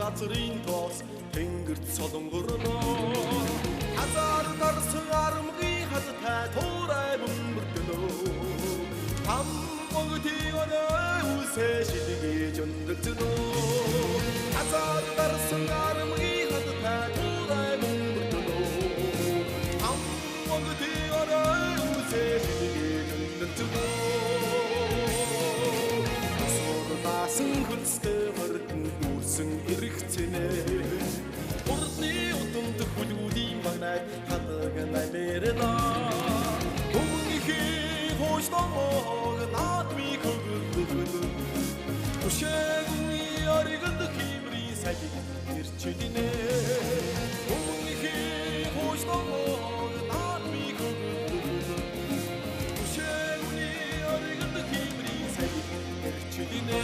газрын тоос тэнгэрт солонгорноо хазар дарсан армгийн хазтай туурай бөмбөрдөнөө ам богдионоо үсээ шилгээж өндөлтөнөө хазар дарсан армгийн хазтай туурай бөмбөрдөнөө ам богдионоо үсээ шилгээж өндөлтөнөө асуурнасан хөлстэй мөрдөн дүүрсэн эрэгцэнэ урдны удамд хүлгүүдийн багнай хадагнай бэрэда өмнөхий хоштомог наадмиг хөвгөлдөлгөл хүшээгүй оригд химрийн сагиг ирчилнэ өмнөхий хоштомог наадмиг хөвгөлдөлгөл хүшээгүй оригд химрийн сагиг ирчилнэ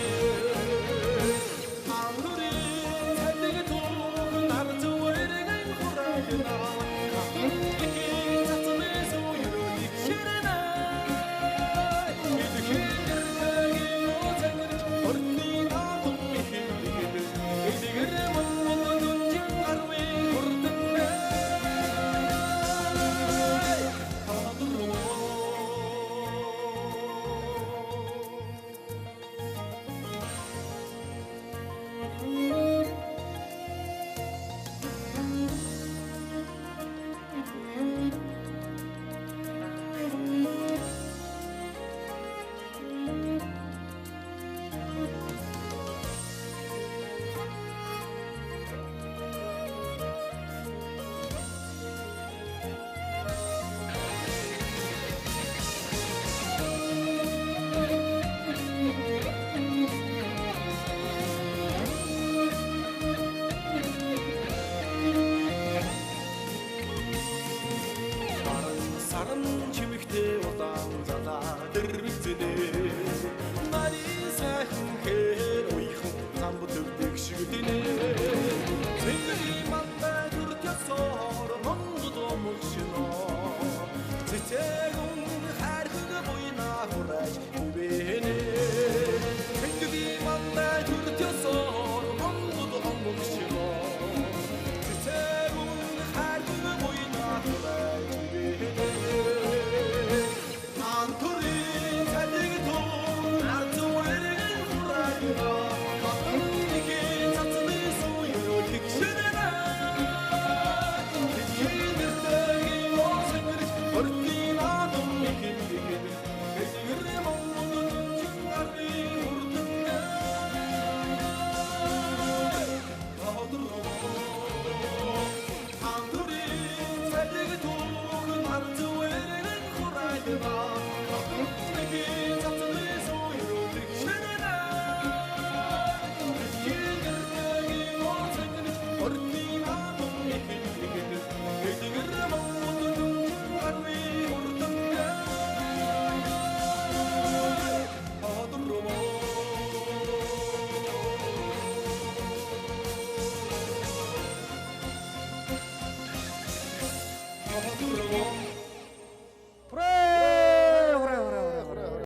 Oh,